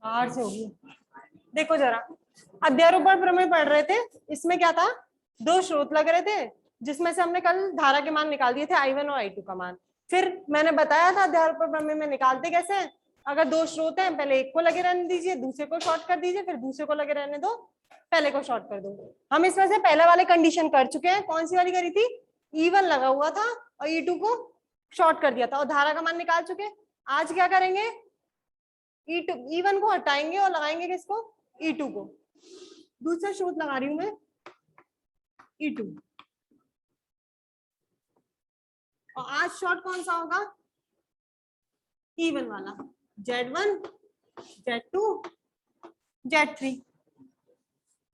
Are से होगी। देखो जरा, अध्यारोपण प्रमेय पढ़ रहे थे, इसमें क्या था, दो स्रोत लग रहे थे जिसमें से हमने कल धारा के मान निकाल दिए थे, I1 और I2 का मान। फिर मैंने बताया था अध्यारोपण प्रमेय में निकालते कैसे हैं, अगर दो स्रोत हैं पहले एक को लगे रहने दीजिए, दूसरे को शॉर्ट कर दीजिए, फिर दूसरे को लगे रहने दो, पहले को शॉर्ट कर दो। हम इसमें से पहले वाले कंडीशन कर चुके हैं। कौन सी वाली करी थी, E1 लगा हुआ था और E2 को शॉर्ट कर दिया था और धारा का मान निकाल चुके। आज क्या करेंगे, E1 को हटाएंगे और लगाएंगे किसको, E2 को। दूसरा स्रोत लगा रही हूं मैं, E2। और आज शॉर्ट कौन सा होगा, E1 वाला, Z1 Z2 Z3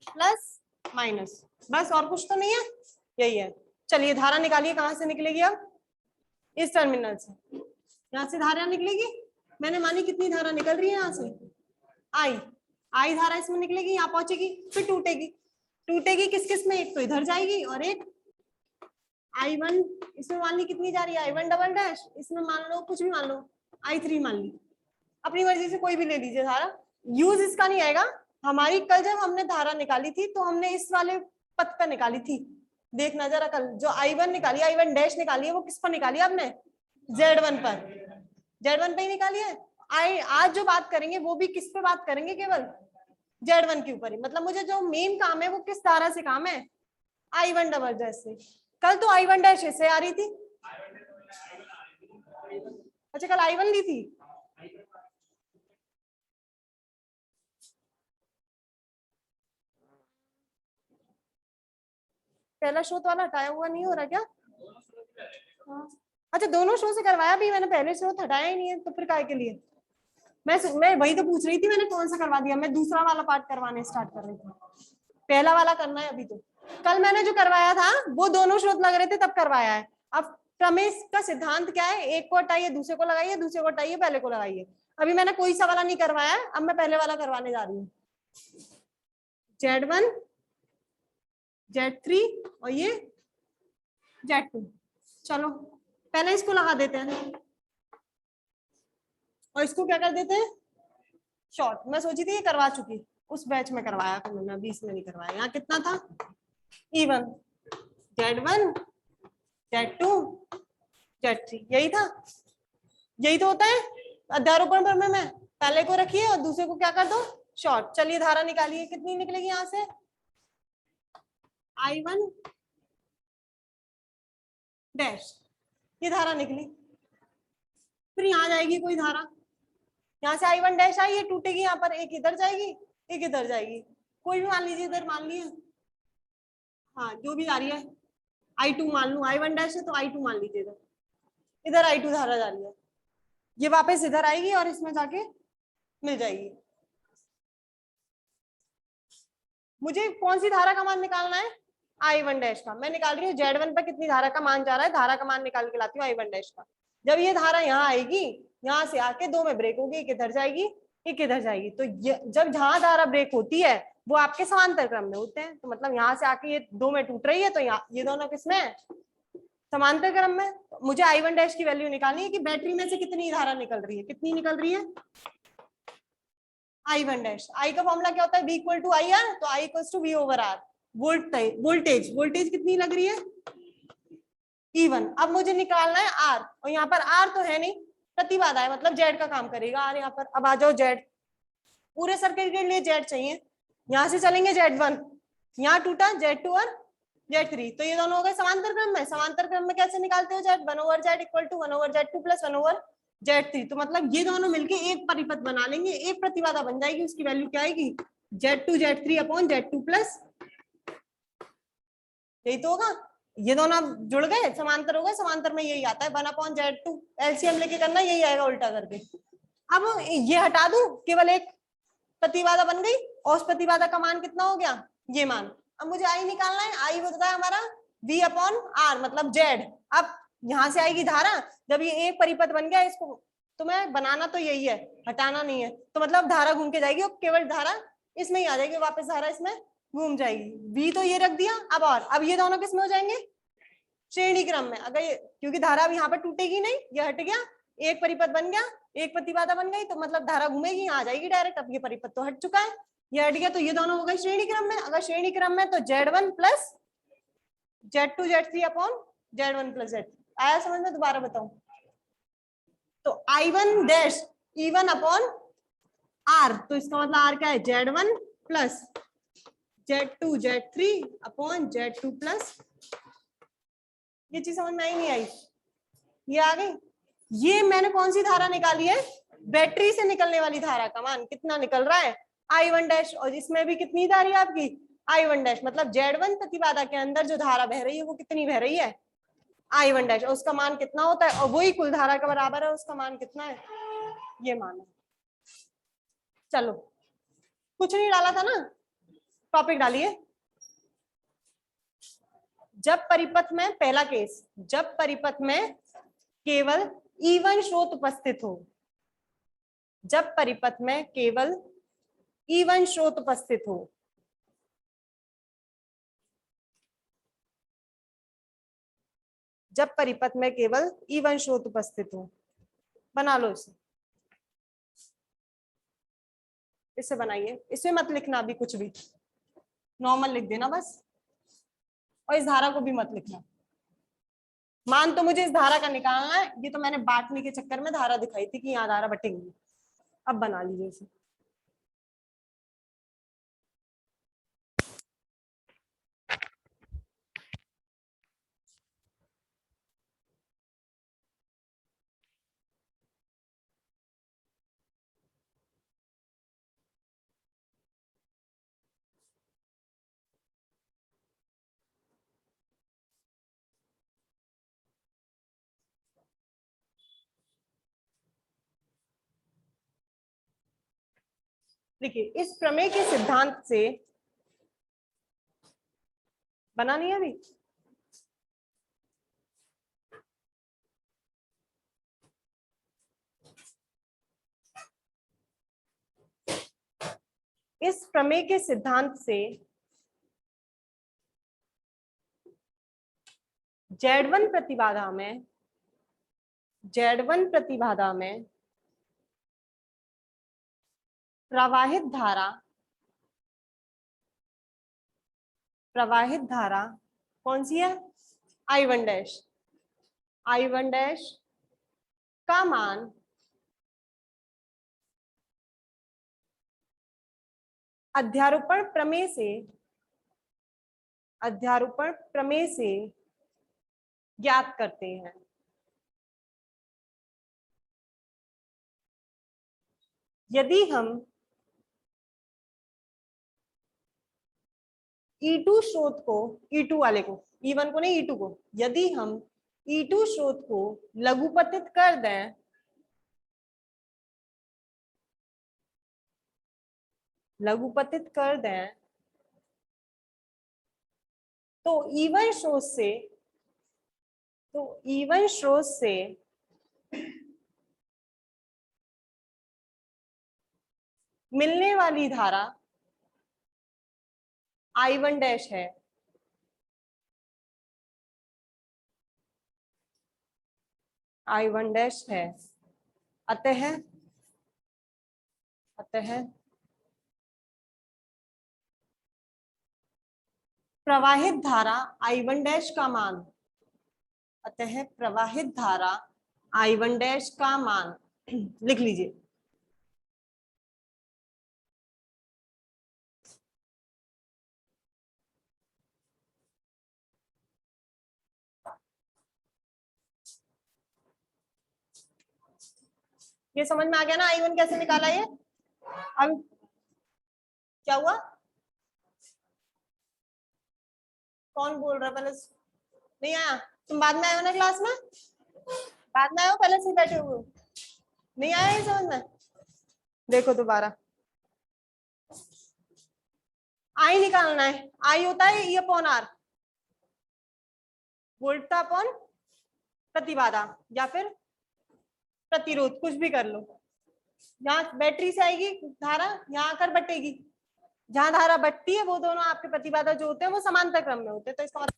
plus minus, बस और कुछ तो नहीं है, यही है। चलिए धारा निकालिए, कहां से निकलेगी अब, इस टर्मिनल से, यहां से धारा निकलेगी। मैंने मानी कितनी धारा निकल रही है यहाँ से, आई धारा इसमें निकलेगी, यहाँ पहुंचेगी, फिर टूटेगी। टूटेगी किस किस में, एक तो इधर जाएगी और एक I1 इसमें मान ली कितनी जा रही है, I1 डबल डैश, इसमें मान लो कुछ भी मान लो, I3 मान ली, अपनी मर्जी से कोई भी ले लीजिए धारा, यूज इसका नहीं आएगा। हमारी कल जब हमने धारा निकाली थी तो हमने इस वाले पथ पे निकाली थी, देखना जरा, कल जो I1 निकाली, I1 डैश निकाली है, वो किस पर निकाली आपने, Z1 पर, Z1 पे ही निकाली है। आज जो बात करेंगे वो भी किस पे बात करेंगे, केवल Z1 के ऊपर ही। मतलब मुझे जो मेन काम है वो किस धारा से काम है, I1 डबल डैश से। कल तो I1 डैश से आ रही थी, अच्छा कल I1 ली थी, पहला स्रोत वाला हटाया हुआ नहीं हो रहा क्या, अच्छा दोनों शो से करवाया भी मैंने, पहले स्रोत हटाया ही नहीं है, तो फिर काय के लिए, मैं वही तो पूछ रही थी, मैंने कौन सा करवा दिया, मैं दूसरा वाला पार्ट करवाने स्टार्ट कर रही थी, पहला वाला करना है अभी। तो कल मैंने जो करवाया था वो दोनों स्रोत लग रहे थे तब करवाया है। अब प्रमेय का सिद्धांत क्या है, एक को हटाइए दूसरे को लगाइए, दूसरे को हटाइए पहले को लगाइए। अभी मैंने कोई सा वाला नहीं करवाया है, अब मैं पहले वाला करवाने जा रही हूँ, Z1 Z3 और ये Z2। चलो पहले इसको लगा देते हैं और इसको क्या कर देते हैं, शॉर्ट। मैं सोची थी ये करवा चुकी, उस बैच में करवाया था मैंने, 20 में नहीं करवाया। यहाँ कितना था, E1 Z1 Z2 Z3, यही था, यही तो होता है अध्यारोपण प्रमेय में, पहले को रखिए और दूसरे को क्या कर दो, शॉर्ट। चलिए धारा निकालिए, कितनी निकलेगी यहाँ से, I1 डैश, ये धारा निकली। फिर यहाँ जाएगी कोई धारा, यहाँ से I1 डैश आई, ये टूटेगी यहाँ पर, एक इधर जाएगी एक इधर जाएगी, कोई भी मान लीजिए, इधर मान लिए, हाँ जो भी आ रही है, I2 मान लू, I1 डैश है तो I2 मान लीजिए, इधर I2 धारा जा रही है, ये वापस इधर आएगी और इसमें जाके मिल जाएगी। मुझे कौन सी धारा का मान निकालना है, I1 डैश का। मैं निकाल रही हूँ Z1 पर कितनी धारा का मान जा रहा है, धारा का मान निकाल के लाती हूँ I1 डैश का। जब ये धारा यहाँ आएगी, यहाँ से आके दो में ब्रेक होगी, एक इधर जाएगी एक इधर जाएगी, तो जब जहां धारा ब्रेक होती है वो आपके समांतर क्रम में होते हैं, तो मतलब यहाँ से आके ये दो में टूट रही है, तो यहाँ ये दोनों किसमें है, समांतर क्रम में। तो मुझे I1 डैश की वैल्यू निकालनी है कि बैटरी में से कितनी धारा निकल रही है, कितनी निकल रही है, I1 डैश। I का फॉर्मूला क्या होता है, V equal to I R, तो I equal to V over आर। वोल्टेज, वोल्टेज कितनी लग रही है, E1। अब मुझे निकालना है R, और यहाँ पर R तो है नहीं, प्रतिबाधा है, मतलब Z का काम करेगा R यहाँ पर। अब आ जाओ Z, पूरे सर्किट के लिए Z चाहिए, यहाँ से चलेंगे Z1, यहाँ टूटा Z2 और Z3, तो ये दोनों हो गए समांतर क्रम में। समांतर क्रम में कैसे निकालते हो Z, 1 over Z equal to 1 over Z2 plus 1 over Z3, तो मतलब ये दोनों मिलके एक परिपथ बना लेंगे, एक प्रतिबाधा बन जाएगी, उसकी वैल्यू क्या आएगी, Z2 Z3 upon Z2 plus, यही तो होगा। ये दोनों जुड़ गए, समांतर हो गए, समांतर में यही आता है 1 अपॉन Z2, एलसीएम लेके करना, यही आएगा उल्टा करके। अब ये हटा दूं, केवल एक प्रतिबाधा बन गई, और उस प्रतिबाधा का मान कितना हो गया, ये मान। अब मुझे आई निकालना है, आई होता है हमारा V अपॉन आर, मतलब Z। अब यहाँ से आएगी धारा, जब ये एक परिपथ बन गया, इसको तो मैं बनाना तो यही है, हटाना नहीं है, तो मतलब धारा घूम के जाएगी और केवल धारा इसमें ही आ जाएगी, वापस धारा इसमें घूम जाएगी। V तो ये रख दिया, अब ये दोनों किसमें हो जाएंगे, श्रेणी क्रम में। अगर क्योंकि धारा अब यहाँ पर टूटेगी नहीं, ये हट गया, एक परिपथ बन गया, एक प्रतिबाधा बन गई तो मतलब धारा घूमेगी, यहाँ आ जाएगी डायरेक्ट। अब ये परिपथ तो हट चुका है, ये हट गया, तो ये दोनों हो गए श्रेणी क्रम में। अगर श्रेणी क्रम में तो Z1 plus Z2 Z3 upon Z1 plus Z3। आया समझ में? दोबारा बताऊं तो I1 dash E1 upon R, तो इसका मतलब R क्या है? Z1 plus Z2 Z3 upon Z2 plus. ये चीज समझ में आई नहीं आई? ये आ गई। ये मैंने कौन सी धारा निकाली है? बैटरी से निकलने वाली धारा का मान कितना निकल रहा है? I1 डैश, और इसमें भी कितनी धारा है आपकी? I1 डैश, मतलब Z1 प्रतिबाधा के अंदर जो धारा बह रही है वो कितनी बह रही है? I1 डैश, और उसका मान कितना होता है? और वही कुल धारा के बराबर है, उसका मान कितना है? ये मान है। चलो, कुछ नहीं डाला था ना, टॉपिक डालिए। जब परिपथ में, पहला केस, जब परिपथ में केवल E1 स्रोत उपस्थित हो, जब परिपथ में केवल E1 स्रोत उपस्थित हो, जब परिपथ में केवल E1 स्रोत उपस्थित हो, बना लो इसे, इसे बनाइए। इसमें मत लिखना अभी कुछ भी, नॉर्मल लिख देना बस, और इस धारा को भी मत लिखना। मान तो मुझे इस धारा का निकालना है, ये तो मैंने बांटने के चक्कर में धारा दिखाई थी कि यहाँ धारा बटेंगी। अब बना लीजिए इसे। देखिए, इस प्रमेय के सिद्धांत से, बना नहीं है अभी? इस प्रमेय के सिद्धांत से Z1 प्रतिबाधा में, Z1 प्रतिबाधा में प्रवाहित धारा कौन सी है? I1 डैश, I1 डैश का मान अध्यारोपण प्रमेय से ज्ञात करते हैं। यदि हम E2 स्रोत को, E2 वाले को, E1 को नहीं, E2 को, यदि हम E2 स्रोत को लघुपतित कर दें, तो E1 स्रोत से मिलने वाली धारा I1 डैश है। I1 डैश है। अतः प्रवाहित धारा I1 डैश का मान, अतः प्रवाहित धारा I1 डैश का मान लिख लीजिए। ये समझ में आ गया ना I1 कैसे निकाला? ये अब क्या हुआ? कौन बोल रहा है? पहले नहीं आया? तुम बाद में आए हो ना क्लास में? बाद में आए हो, पहले से बैठे हुए हो? नहीं आया ये समझ में? देखो दोबारा, आई निकालना है। आई होता है E अपॉन R, वोल्टता अपॉन प्रतिबाधा या फिर प्रतिरोध, कुछ भी कर लो। यहाँ बैटरी से आएगी धारा, यहाँ आकर बटेगी। जहां धारा बटती है वो दोनों आपके प्रतिबाधा जो होते हैं वो समांतर क्रम में होते हैं, तो इसका मतलब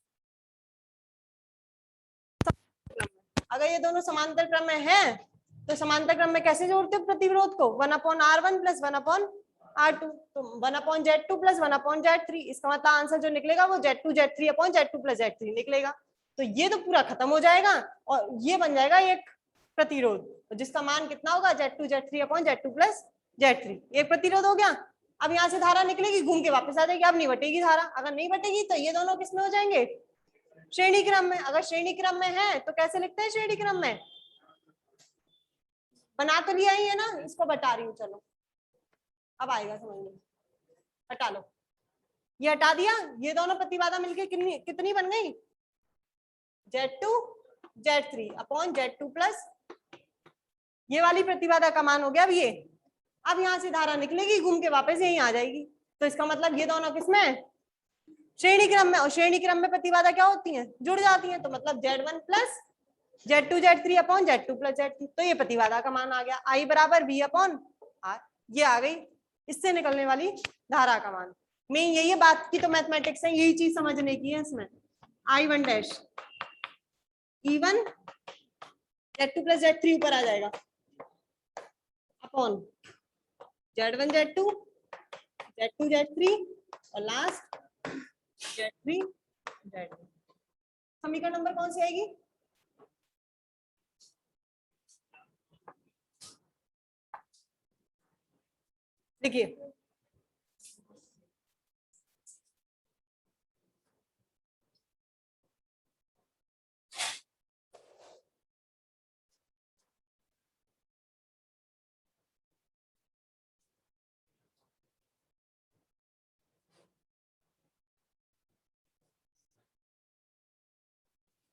अगर ये दोनों समांतर क्रम में हैं तो समांतर क्रम में कैसे जोड़ते हो प्रतिरोध को? 1/R1 + 1/R2, तो 1/Z2 + 1/Z3। इसका मतलब आंसर जो निकलेगा वो Z2 Z3/Z2 + Z3 निकलेगा। तो ये तो पूरा खत्म हो जाएगा और ये बन जाएगा एक प्रतिरोध, जिसका मान कितना होगा? Z2 Z3/Z2 + Z3। एक प्रतिरोध हो गया। अब यहाँ से धारा निकलेगी, घूम के वापस आ जाएगी। अब नहीं बटेगी धारा। अगर नहीं बटेगी तो ये दोनों किस में हो जाएंगे? श्रेणी क्रम में। अगर श्रेणी क्रम में है तो कैसे लिखते हैं श्रेणी क्रम में? बना तो लिया ही है ना, इसको बता रही हूँ। चलो अब आएगा समझ में। हटा लो, ये हटा दिया। ये दोनों प्रतिबाधा मिलके कितनी कितनी बन गई? Z2 Z3/Z2 प्लस ये वाली प्रतिबाधा का मान हो गया। अब ये, अब यहाँ से धारा निकलेगी, घूम के वापस यहीं आ जाएगी। तो इसका मतलब ये दोनों किसमें है? श्रेणी क्रम में। और श्रेणी क्रम में प्रतिबाधा क्या होती है? जुड़ जाती है। तो मतलब Z1 + Z2 Z3/Z2 + Z3। तो ये प्रतिबाधा का मान आ गया, I = V/R। ये आ गई इससे निकलने वाली धारा का मान। मेन यही है बात की, तो मैथमेटिक्स है, यही चीज समझने की है इसमें। I1 dash E1 Z2 + Z3 ऊपर आ जाएगा upon Z1 Z2 Z2 Z3 और लास्ट Z3 Z1। समीकरण नंबर कौन सी आएगी? देखिए,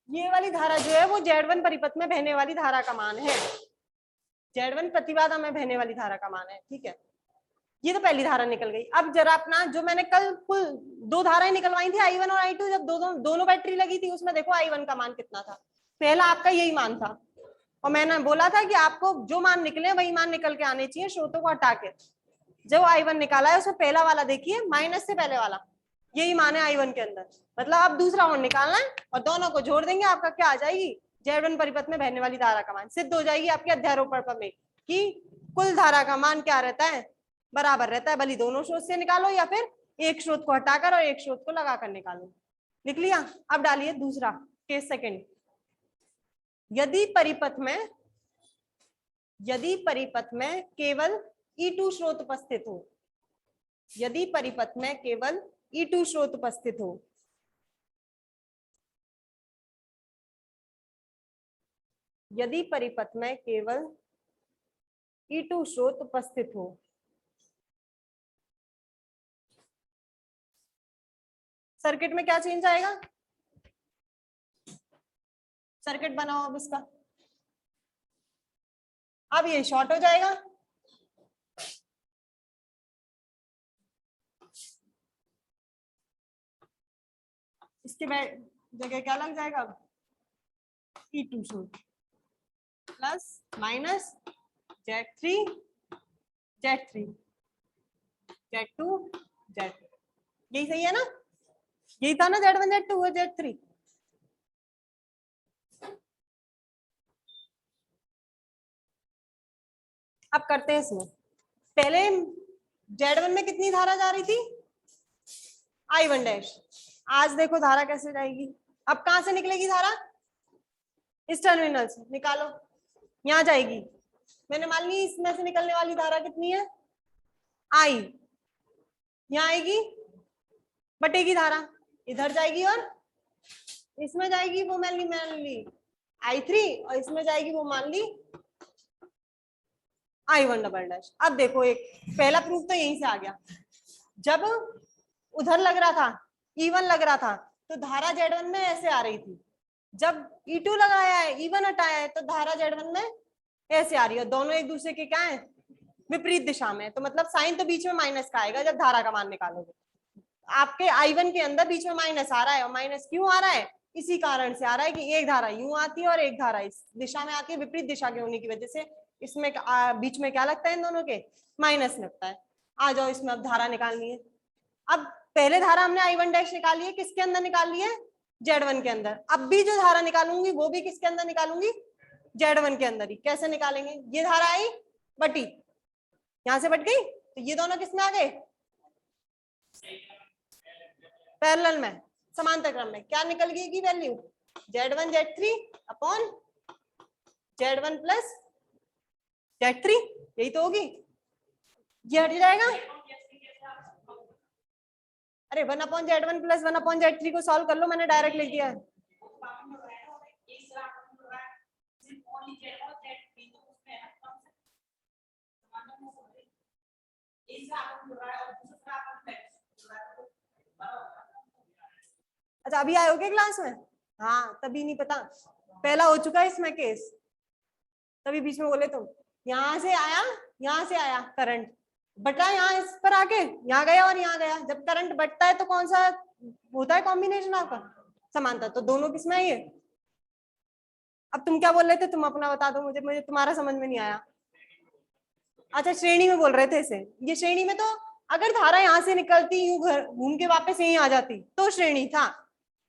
ये वाली धारा जो है वो Z1 परिपथ में बहने वाली धारा का मान है। Z1 प्रतिबाधा में बहने वाली धारा का मान है। ठीक है, ये तो पहली धारा निकल गई। अब जरा अपना जो मैंने कल कुल 2 धाराएं निकलवाई थी, I1 और I2, जब दोनों बैटरी लगी थी, उसमें देखो I1 का मान कितना था? पहला आपका यही मान था, और मैंने बोला था कि आपको जो मान निकले वही मान निकल के आने चाहिए, स्रोतों को हटा के। जो I1 निकाला है उसमें पहला वाला देखिए, माइनस से पहले वाला, यही मान है I1 के अंदर। मतलब अब दूसरा और निकालना है और दोनों को जोड़ देंगे, आपका क्या आ जाएगी? Z1 परिपथ में बहने वाली धारा का मान। सिद्ध हो जाएगी आपके अध्यारोपण में कि कुल धारा का मान क्या रहता है? बराबर रहता है, भले दोनों स्रोत से निकालो या फिर एक स्रोत को हटाकर और एक स्रोत को लगाकर निकालो। लिख लिया? अब डालिए दूसरा केस सेकंड। यदि परिपथ में केवल E2 स्रोत उपस्थित हो, यदि परिपथ में केवल E2 स्रोत उपस्थित हो, यदि परिपथ में केवल E2 स्रोत उपस्थित हो, सर्किट में क्या चेंज आएगा? सर्किट बनाओ अब इसका। अब ये शॉर्ट हो जाएगा, इसके जगह क्या लग जाएगा? E2 स्रोत plus minus Z3 Z3 Z2 Z3। यही सही है ना? यही था ना Z1 Z2 और Z3। अब करते हैं इसमें। पहले Z1 में कितनी धारा जा रही थी? I1 dash. आज देखो धारा कैसे जाएगी। अब कहां से निकलेगी धारा? इस टर्मिनल से निकालो, यहां जाएगी। मैंने मान ली इसमें से निकलने वाली धारा कितनी है? I। यहां आएगी, बटेगी धारा, इधर जाएगी और इसमें जाएगी, वो मान ली I3, और इसमें जाएगी वो मान ली I1 डबल डैश। अब देखो, एक पहला प्रूफ तो यहीं से आ गया। जब उधर लग रहा था, E1 लग रहा था, तो धारा Z1 में ऐसे आ रही थी। जब E2 लगाया है, E1 हटाया है, तो धारा Z1 में ऐसे आ रही है। दोनों एक दूसरे के क्या है? विपरीत दिशा में। तो मतलब साइन तो बीच में माइनस का आएगा जब धारा का मान निकालोगे। आपके I1 के अंदर बीच में माइनस आ रहा है, और माइनस क्यों आ रहा है? इसी कारण से आ रहा है कि एक धारा यूं आती है और एक धारा इस दिशा में आती है। विपरीत दिशा के होने की वजह से इसमें बीच में क्या लगता है? इन दोनों के माइनस लगता है। आ जाओ, इसमें अब धारा निकालनी है। अब पहले धारा हमने I1 डैश निकाली है, किसके अंदर निकाली है? Z1 के अंदर। अब भी जो धारा निकालूंगी वो भी किसके अंदर निकालूंगी? Z1 के अंदर ही। कैसे निकालेंगे? ये धारा आई बटी, यहां से बट गई, तो ये दोनों किसमें आ गए? पैरेलल में, समांतर क्रम में। क्या निकल गई value? Z1 Z3 upon Z1 plus Z3, यही तो होगी। ये हट जाएगा। अरे 1/Z1 प्लस 1/Z3 को सॉल्व कर लो, मैंने डायरेक्ट लिख दिया है। अच्छा, अभी आए हो क्या क्लास में? हाँ, तभी नहीं पता, पहला हो चुका है इसमें केस, तभी बीच में बोले तुम। यहाँ से आया करंट, बटा यहाँ इस पर आके यहाँ गया और यहाँ गया। जब करंट बटता है तो कौन सा होता है कॉम्बिनेशन आपका? समांतर। तो दोनों किसमें है ये? अब तुम क्या बोल रहे थे? तुम अपना बता दो मुझे तुम्हारा समझ में नहीं आया। अच्छा, श्रेणी में बोल रहे थे इसे। ये श्रेणी में तो अगर धारा यहाँ से निकलती यूं घूम के वापस यहीं आ जाती तो श्रेणी था।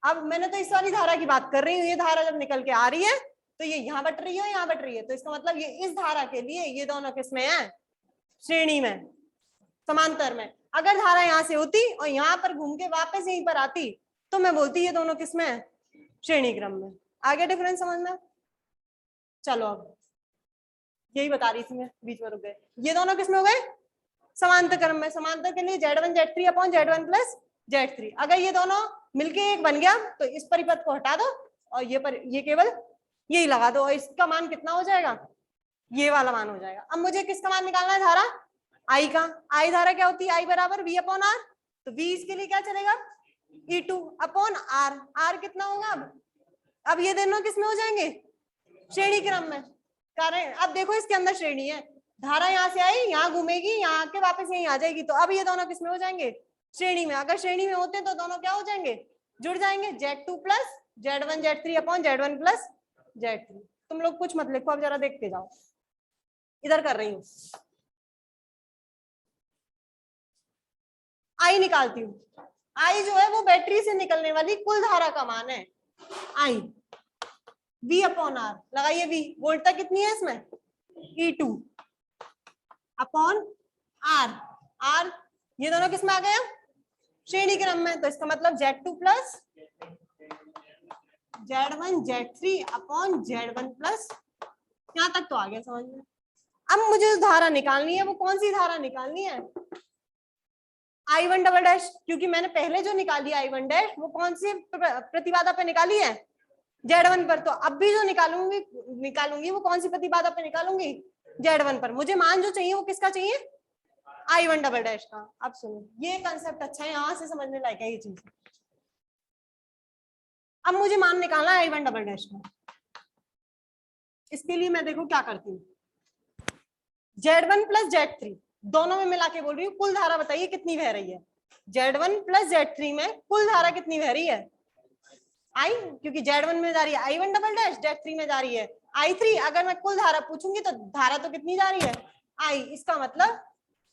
अब मैंने तो इस वाली धारा की बात कर रही हूँ। ये धारा जब निकल के आ रही है तो ये यहाँ बट रही है, यहाँ बट रही है, तो इसका मतलब ये इस धारा के लिए ये दोनों किसमें है? श्रेणी में, समांतर में। अगर धारा यहाँ से होती और यहाँ पर घूम के वापस यहीं पर आती तो मैं बोलती ये दोनों किसमें है? श्रेणी क्रम में। आगे डिफरेंस समझ में? चलो, अब यही बता रही थी मैं, बीच में रुक गए। ये दोनों किसमें हो गए? समांतर क्रम में। समांतर के लिए Z1 Z3 upon Z1 plus Z3। अगर ये दोनों मिलके एक बन गया तो इस परिपथ को हटा दो और ये केवल यही लगा दो, और इसका मान कितना हो जाएगा? ये वाला मान हो जाएगा। अब मुझे किसका मान निकालना है? धारा आई का। आई धारा क्या होती है? आई बराबर V अपॉन आर। तो V इसके लिए क्या चलेगा? E2 upon are. आर कितना होगा? अब ये दोनों किसमें हो जाएंगे? श्रेणी क्रम में। कारण अब देखो इसके अंदर श्रेणी है, धारा यहाँ से आई, यहाँ घूमेगी, यहाँ के वापस यहीं आ जाएगी, तो अब ये दोनों किसमें हो जाएंगे? श्रेणी में। अगर श्रेणी में होते तो दोनों क्या हो जाएंगे? जुड़ जाएंगे। Z2 plus Z1 Z3 upon Z1 plus Z3। तुम लोग कुछ मत लिखो, अब जरा देखते जाओ, इधर कर रही हूँ। आई निकालती हूँ। आई जो है वो बैटरी से निकलने वाली कुल धारा का मान है। आई V अपॉन आर लगाइए। V वोल्टता कितनी है इसमें? E2 upon are. आर ये दोनों किसमें आ गया? श्रेणी क्रम में। तो इसका मतलब Z2 plus Z1 Z3 upon Z1 plus, यहां तक तो आ गया समझ में। अब मुझे धारा निकालनी है, वो कौन सी धारा निकालनी है? I1 डबल डैश, क्योंकि मैंने पहले जो निकाली I1 डैश वो कौन सी प्रतिबाधा पे निकाली है? Z1 पर। तो अब भी जो निकालूंगी वो कौन सी प्रतिबाधा पे निकालूंगी? Z1 पर। मुझे मान जो चाहिए वो किसका चाहिए? I1 डबल डैश का। अब सुनो, ये कंसेप्ट अच्छा है, यहां से समझने लायक है ये चीज। अब मुझे मान निकालना है I1 डबल डैश का। इसके लिए मैं देखो क्या करती हूँ, Z1 प्लस Z3 दोनों में मिला के बोल रही हूँ, कुल धारा बताइए कितनी बह रही है? Z1 प्लस Z3 में कुल धारा कितनी बह रही है? I, क्योंकि Z1 में जा रही है I1 डबल डैश, Z3 में जा रही है I3। अगर मैं कुल धारा पूछूंगी तो धारा तो कितनी जा रही है? I। इसका मतलब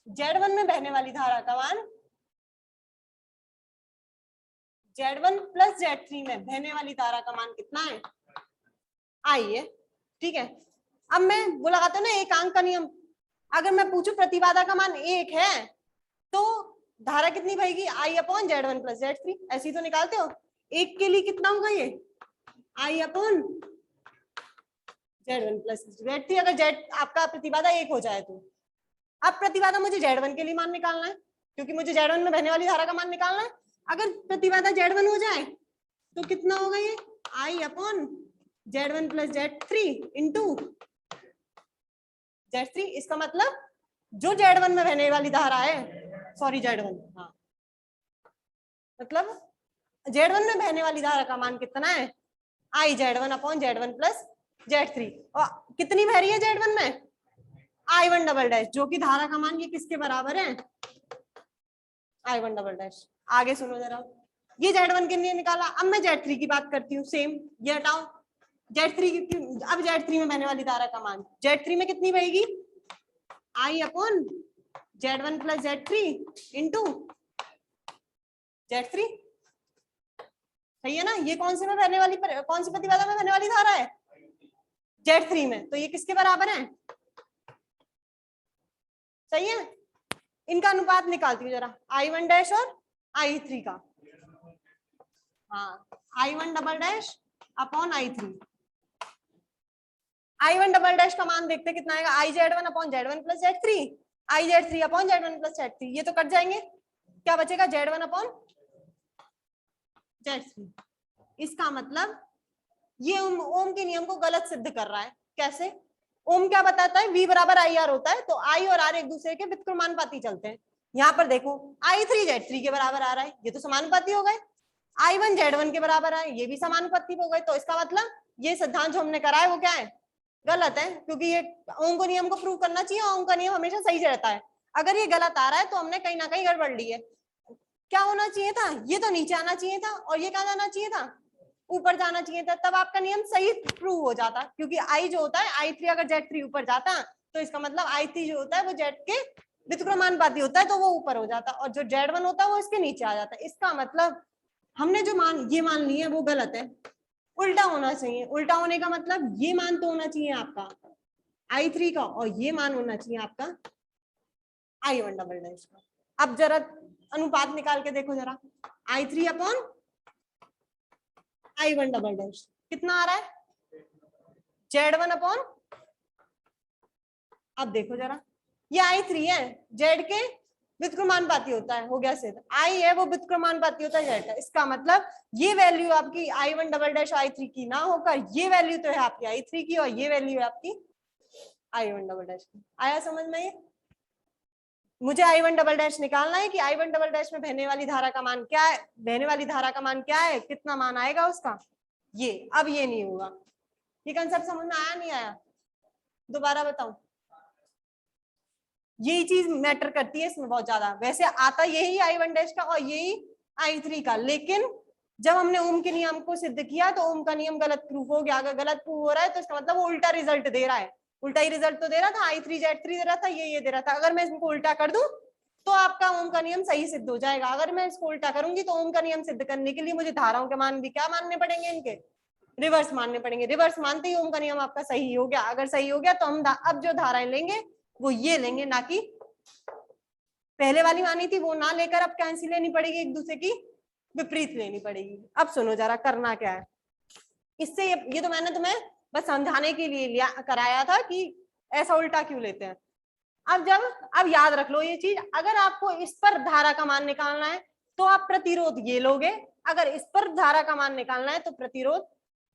Z1 में बहने वाली धारा का मान, Z1 प्लस Z3 में बहने वाली धारा का मान कितना है? I है। ठीक है, अब मैं वो लगाते ना एक अंक का नियम। अगर मैं पूछूं प्रतिबाधा का मान 1 है तो धारा कितनी बहेगी? I upon Z1 plus Z3। ऐसी तो निकालते हो। 1 के लिए कितना होगा ये? I upon Z1 plus Z3। अगर Z आपका प्रतिबाधा 1 हो जाए तो। अब प्रतिबाधा मुझे Z1 के लिए मान निकालना है, क्योंकि मुझे Z1 में बहने वाली धारा का मान निकालना है। अगर प्रतिबाधा Z1 हो जाए तो कितना होगा ये? I upon Z1 plus Z3 into Z3। इसका मतलब जो Z1 में बहने वाली धारा है, सॉरी Z1, हाँ, मतलब Z1 में बहने वाली धारा का मान कितना है? I Z1 upon Z1 plus Z3। और कितनी बह रही है Z1 में? I1 डबल डैश, जो कि धारा का मान ये किसके बराबर है? I1 double dash. आगे सुनो जरा, ये Z1 के लिए निकाला। अब मैं Z3 की बात करती हूँ। सेम, ये हटाओ Z3 की। अब Z3 में बहने वाली धारा का मान, Z3 में कितनी बहेगी? I upon Z1 plus Z3 into Z3। सही है ना? ये कौन सी में बहने वाली, कौन सी प्रतिबाधा में बहने वाली धारा है? Z3 में, तो ये किसके बराबर है? सही है। इनका अनुपात निकालती हूँ जरा, I1 डैश और I3 का। हाँ, I1 double dash upon I3। I1 double dash का मान देखते कितना आएगा, IZ1 upon Z1 plus Z3, IZ3 upon Z1 plus Z3। ये तो कट जाएंगे, क्या बचेगा? Z1 upon Z3। इसका मतलब ये ओम के नियम को गलत सिद्ध कर रहा है। कैसे? ओम क्या बताता है? V बराबर IR होता है, तो I और R एक दूसरे के व्युत्क्रमानुपाती चलते हैं। यहाँ पर देखो I3 Z3 के बराबर आ रहा है, ये तो समानुपाती हो गए। I1 Z1 के बराबर है, ये भी समानुपाती हो गए। तो इसका मतलब ये सिद्धांत जो हमने करा है वो क्या है? गलत है, क्योंकि ये ओम को नियम को प्रूव करना चाहिए। ओम का नियम हमेशा सही रहता है। अगर ये गलत आ रहा है तो हमने कहीं ना कहीं गड़बड़ ली है। क्या होना चाहिए था? ये तो नीचे आना चाहिए था, और ये कहाँ जाना चाहिए था? ऊपर जाना चाहिए था, तब आपका नियम सही प्रूव हो जाता। क्योंकि I जो होता है I3 अगर Z3 ऊपर जाता तो इसका मतलब I3 जो होता है वो Z के व्युत्क्रमानुपाती होता है, तो वो ऊपर हो जाता, और जो Z1 होता है वो इसके नीचे आ जाता है। इसका मतलब हमने जो ये मान ली है वो गलत है, उल्टा होना चाहिए। उल्टा होने का मतलब ये मान तो होना चाहिए आपका I3 का, और ये मान होना चाहिए आपका I1 डबल डैश का। अब जरा अनुपात निकाल के देखो जरा, I3 upon I1 double dash कितना आ रहा है? Z1 अपॉन, अब देखो जरा, ये I3 है, Z के व्युत्क्रमानुपाती होता है, हो गया सिद्ध। I है वो व्युत्क्रमानुपाती होता है Z का। इसका मतलब ये वैल्यू आपकी I1 डबल डैश I3 की ना होकर ये वैल्यू तो है आपकी I3 की, और ये वैल्यू है आपकी I1 डबल डैश की। आया समझ में? ये मुझे I1 डबल डैश निकालना है कि I1 डबल डैश में बहने वाली धारा का मान क्या है, बहने वाली धारा का मान क्या है, कितना मान आएगा उसका। ये अब ये नहीं होगा। ये कंसेप्ट समझ में आया नहीं आया? दोबारा बताऊं, यही चीज मैटर करती है इसमें बहुत ज्यादा। वैसे आता यही I1 डैश का और यही I3 का, लेकिन जब हमने ओम के नियम को सिद्ध किया तो ओम का नियम गलत प्रूफ हो गया। अगर गलत प्रूफ हो रहा है तो इसका मतलब वो उल्टा रिजल्ट दे रहा है। उल्टा ही रिजल्ट तो दे रहा था, I3 Z3 दे रहा था, ये दे रहा था। अगर मैं इसको उल्टा कर दूं तो आपका ओम का नियम सही सिद्ध हो जाएगा। अगर मैं इसको उल्टा करूंगी तो ओम का नियम सिद्ध करने के लिए मुझे धाराओं के मान भी क्या मानने पड़ेंगे? इनके रिवर्स मानने पड़ेंगे। रिवर्स मानते ही ओम का नियम आपका सही हो गया। अगर सही हो गया तो हम अब जो धाराएं लेंगे वो ये लेंगे, ना कि पहले वाली मानी थी वो ना लेकर अब कैंसी लेनी पड़ेगी, एक दूसरे की विपरीत लेनी पड़ेगी। अब सुनो जरा करना क्या है इससे। ये तो मैंने तुम्हें बस समझाने के लिए लिया कराया था कि ऐसा उल्टा क्यों लेते हैं। अब याद रख लो ये चीज, अगर आपको इस पर धारा का मान निकालना है तो आप प्रतिरोध ये लोगे, अगर इस पर धारा का मान निकालना है तो प्रतिरोध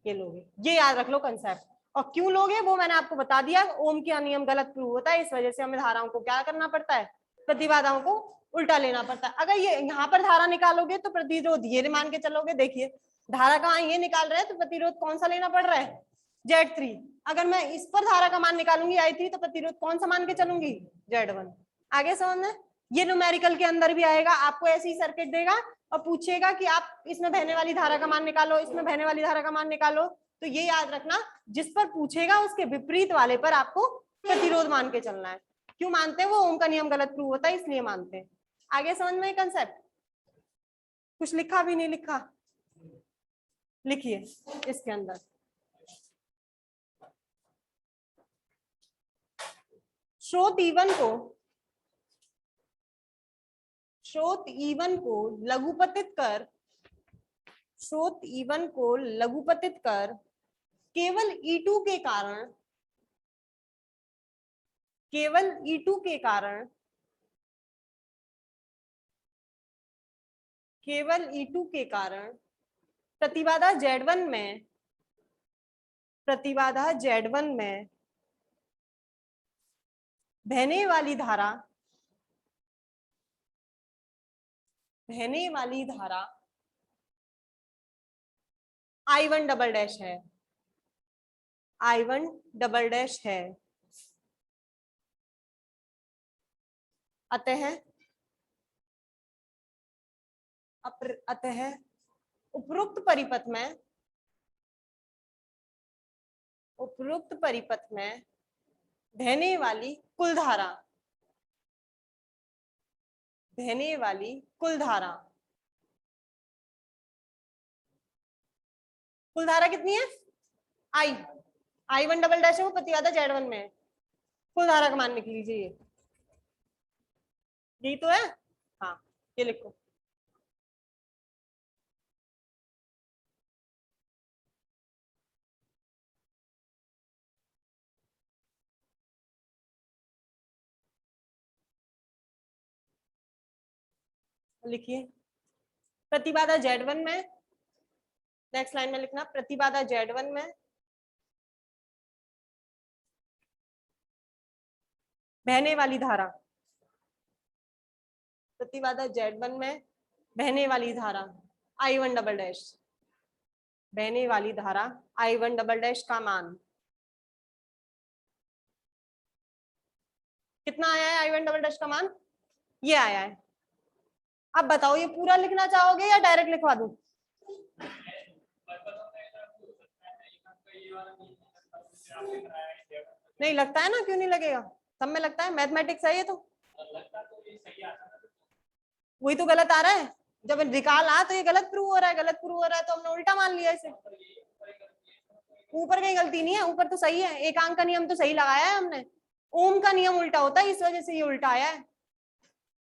ये लोगे। ये याद रख लो कंसेप्ट। और क्यों लोगे वो मैंने आपको बता दिया। ओम का नियम गलत प्रूव होता है, इस वजह से हमें धाराओं को क्या करना पड़ता है? प्रतिबाधाओं को उल्टा लेना पड़ता है। अगर ये यहाँ पर धारा निकालोगे तो प्रतिरोध ये मान के चलोगे। देखिए धारा का मान ये निकाल रहे हैं तो प्रतिरोध कौन सा लेना पड़ रहा है? Z3। अगर मैं इस पर धारा का मान निकालूंगी I3 तो प्रतिरोध कौन सा मान के चलूंगी? Z1। आगे समझ में? ये न्यूमेरिकल के अंदर भी आएगा, आपको ऐसी ही सर्किट देगा और पूछेगा कि आप इसमें बहने वाली धारा का मान निकालो, इसमें बहने वाली धारा का मान निकालो। तो ये याद रखना, जिस पर पूछेगा उसके विपरीत वाले पर आपको प्रतिरोध मान के चलना है। क्यों मानते हैं? वो ओम का नियम गलत प्रूव होता है इसलिए मानते हैं। आगे समझ में कंसेप्ट? कुछ लिखा भी नहीं लिखा? लिखिए इसके अंदर। स्रोत E1 को लघुपतित कर, स्रोत E1 को लघुपतित कर केवल E2 के कारण, केवल E2 के कारण, केवल E2 के कारण प्रतिबाधा Z1 में, प्रतिबाधा Z1 में बहने वाली धारा, बहने वाली धारा I1 डबल डैश है, I1 डबल डैश है। अतः उपरोक्त परिपथ में, उपरोक्त परिपथ में बहने वाली कुल धारा, बहने वाली कुल धारा, कुल धारा कितनी है? I। I1 डबल डैश है वो प्रतिबाधा Z1 में है, कुल धारा का मान लिख लीजिए, यही तो है। हाँ ये लिखो, लिखिए प्रतिबाधा Z1 में, नेक्स्ट लाइन में लिखना प्रतिबाधा Z1 में बहने वाली धारा, प्रतिबाधा Z1 में बहने वाली धारा I1 डबल डैश, बहने वाली धारा I1 डबल डैश का मान कितना आया है? I1 डबल डैश का मान ये आया है। अब बताओ ये पूरा लिखना चाहोगे या डायरेक्ट लिखवा दूं? नहीं लगता है ना, क्यों नहीं लगेगा, सब में लगता है, मैथमेटिक्स है ये तो। वही तो गलत आ रहा है, जब निकाल आ तो ये गलत प्रूव हो रहा है, गलत प्रूव हो रहा है तो हमने उल्टा मान लिया इसे। ऊपर कहीं गलती नहीं है, ऊपर तो सही है, एकांक का नियम तो सही लगाया है हमने, ओम का नियम उल्टा होता है इस वजह से ये उल्टा आया है,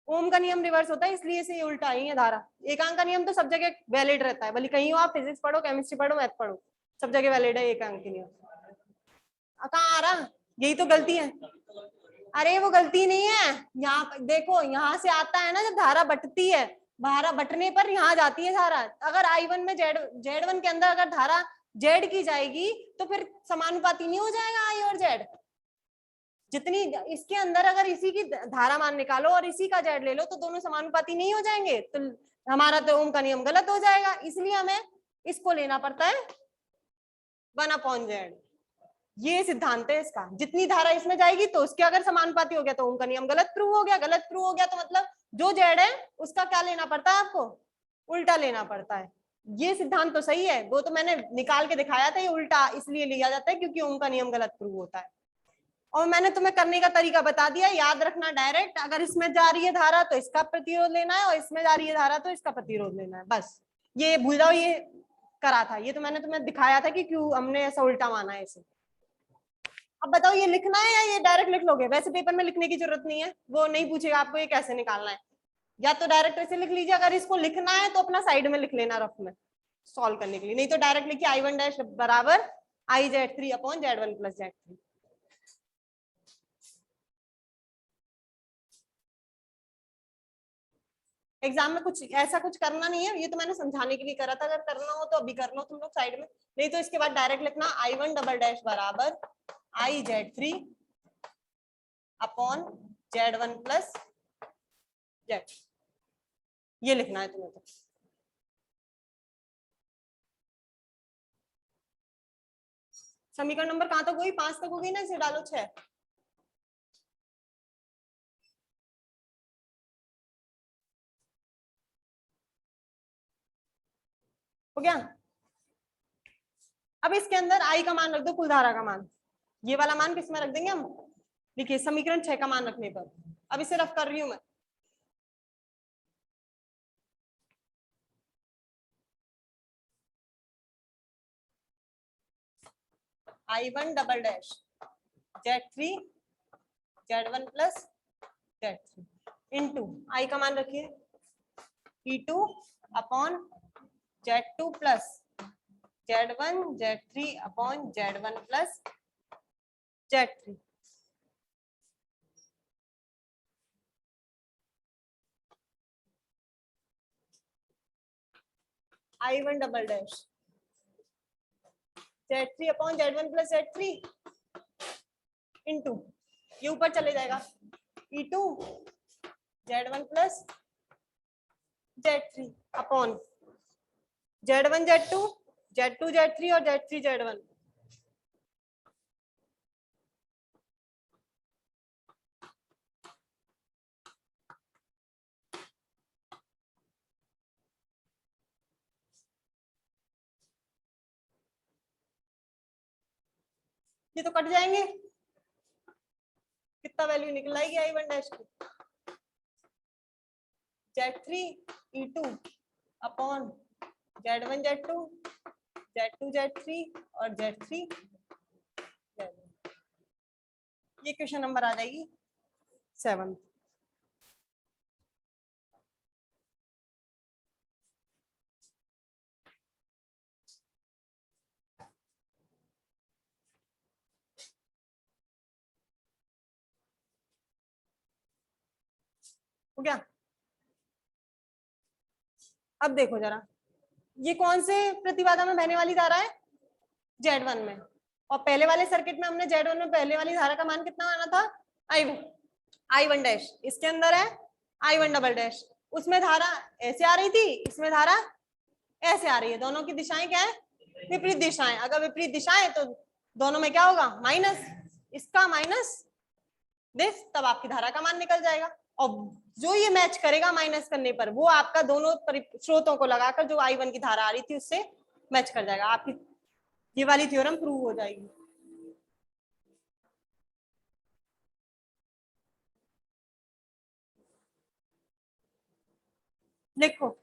ओम का नियम रिवर्स होता है इसलिए से ये उल्टा आई है धारा। एकांक का नियम तो सब जगह वैलिड रहता है, भले कहीं हो आप फिजिक्स पढ़ो, केमिस्ट्री पढ़ो, मैथ पढ़ो, सब जगह वैलिड है एकांक का नियम। कहाँ आ रहा, यही तो गलती है। अरे वो गलती नहीं है, यहाँ देखो यहाँ से आता है ना, जब धारा बटती है, धारा बटने पर यहाँ जाती है धारा। अगर I1 में Z1 के अंदर अगर धारा Z की जाएगी तो फिर समानुपाती नहीं हो जाएगा I और Z। जितनी इसके अंदर अगर इसी की धारा मान निकालो और इसी का Z ले लो तो दोनों समानुपाती नहीं हो जाएंगे, तो हमारा तो ओम का नियम गलत हो जाएगा, इसलिए हमें इसको लेना पड़ता है 1/Z। ये सिद्धांत है इसका, जितनी धारा इसमें जाएगी तो उसके अगर समानुपाती हो गया तो ओम का नियम गलत प्रूव हो गया, गलत प्रूव हो गया तो मतलब जो Z है उसका क्या लेना पड़ता है आपको, उल्टा लेना पड़ता है। ये सिद्धांत तो सही है, वो तो मैंने निकाल के दिखाया था, ये उल्टा इसलिए लिया जाता है क्योंकि ओम का नियम गलत प्रूव होता है। और मैंने तुम्हें करने का तरीका बता दिया, याद रखना डायरेक्ट, अगर इसमें जा रही है धारा तो इसका प्रतिरोध लेना है और इसमें जा रही है धारा तो इसका प्रतिरोध लेना है, बस। ये भूल जाओ, ये करा था, ये तो मैंने तुम्हें दिखाया था कि क्यों हमने ऐसा उल्टा माना है इसे। अब बताओ ये लिखना है या ये डायरेक्ट लिख लोगे? वैसे पेपर में लिखने की जरूरत नहीं है, वो नहीं पूछेगा आपको ये कैसे निकालना है, या तो डायरेक्ट ऐसे लिख लीजिए, अगर इसको लिखना है तो अपना साइड में लिख लेना रफ में सॉल्व करने के लिए, नहीं तो डायरेक्ट लिखिए I1 डैश बराबर IZ3/Z1 + Z3। एग्जाम में कुछ ऐसा कुछ करना नहीं है, ये तो मैंने समझाने के लिए करा था, अगर करना हो तो अभी कर लो तुम लोग साइड में, नहीं तो इसके बाद डायरेक्ट लिखना I1 डबल डैश बराबर IZ3/Z1 + Z, ये लिखना है तुम्हें। तो समीकरण नंबर कहां तक हुई? 5 तक हो गई ना, इसे डालो 6। हो गया? अब इसके अंदर I का मान रख दो, कुल धारा का मान, ये वाला मान किस में रख देंगे हम? देखिए समीकरण 6 का मान रखने पर, अब इसे रफ कर रही हूं मैं, I1 double dash Z3/Z1 + Z3 into I का मान रखिए E2/Z2 + Z1 Z3/Z1 + Z3। I1 double dash Z3/Z1 + Z3 into ये ऊपर चले जाएगा E2 Z1 + Z3 upon Z1 Z2 Z2 Z3 और Z3 Z1। ये तो कट जाएंगे, कितना वैल्यू निकल आएगी I1 डैश की? Z3 E2 upon Z1 Z2 Z2 Z3 और Z3 ये क्वेश्चन नंबर आ जाएगी 7। हो गया। अब देखो जरा, ये कौन से प्रतिबाधा में बहने वाली धारा है? Z1 में। और पहले वाले सर्किट में हमने Z1 में पहले वाली धारा का मान कितना माना था? I1 dash. इसके अंदर है I1 डबल डैश। उसमें धारा ऐसे आ रही थी, इसमें धारा ऐसे आ रही है। दोनों की दिशाएं क्या है? विपरीत दिशाएं। अगर विपरीत दिशाएं तो दोनों में क्या होगा? माइनस। इसका माइनस दिस, तब आपकी धारा का मान निकल जाएगा। और जो ये मैच करेगा माइनस करने पर, वो आपका दोनों स्रोतों को लगाकर जो I1 की धारा आ रही थी उससे मैच कर जाएगा। आपकी ये वाली थ्योरम प्रूव हो जाएगी। देखो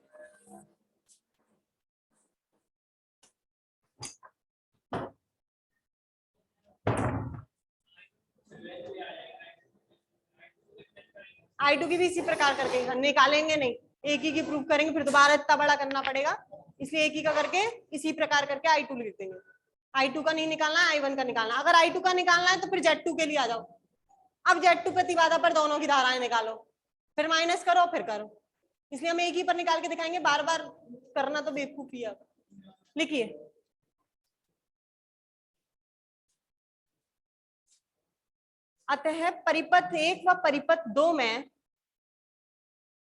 I2 की भी इसी प्रकार करके निकालेंगे, नहीं एक ही की प्रूव करेंगे, फिर दोबारा इतना बड़ा करना पड़ेगा। इसलिए एक ही का करके इसी प्रकार करके I2 लिख देंगे। I2 का नहीं निकालना है, I1 का निकालना। अगर I2 का निकालना है तो फिर Z2 के लिए आ जाओ। अब Z2 प्रतिबाधा पर दोनों की धाराएं निकालो, फिर माइनस करो, फिर करो। इसलिए हम एक ही पर निकाल के दिखाएंगे, बार बार करना तो बेवकूफी है। लिखिए, अतः परिपथ 1 व परिपथ 2 में,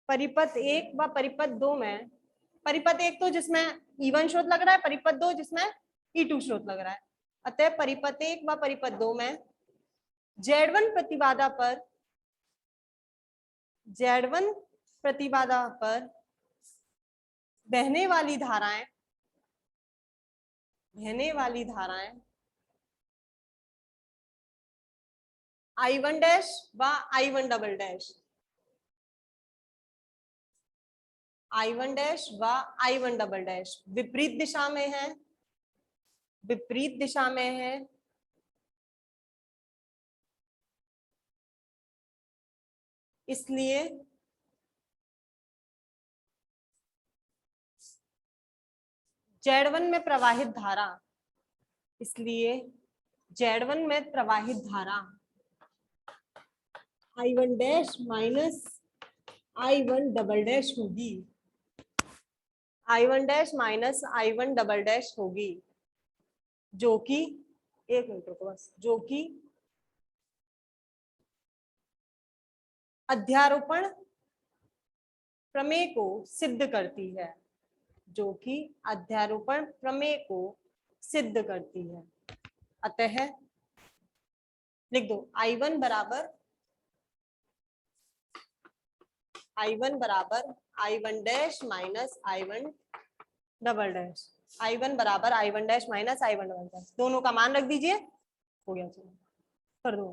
परिपथ 1 व परिपथ 2 में, परिपथ 1 तो जिसमें E1 स्रोत लग रहा है, परिपथ 2 जिसमें E2 स्रोत लग रहा है। अतः परिपथ 1 व परिपथ 2 में Z1 प्रतिबाधा पर, Z1 प्रतिबाधा पर बहने वाली धाराएं, बहने वाली धाराएं I1 डैश व I1 double dash, I1 dash व I1 डबल डैश विपरीत दिशा में है, विपरीत दिशा में है। इसलिए Z1 में प्रवाहित धारा, इसलिए Z1 में प्रवाहित धारा I1 dash minus I1 double dash होगी, I1 dash minus I1 double dash होगी, जो कि, एक मिनट रुको बस, जो कि अध्यारोपण प्रमेय को सिद्ध करती है, जो कि अध्यारोपण प्रमेय को सिद्ध करती है। अतः लिख दो I1 बराबर I1 dash minus I1 double dash, I1 बराबर I1 dash minus I1 double dash, दोनों का मान रख दीजिए। हो गया, चलो कर दो।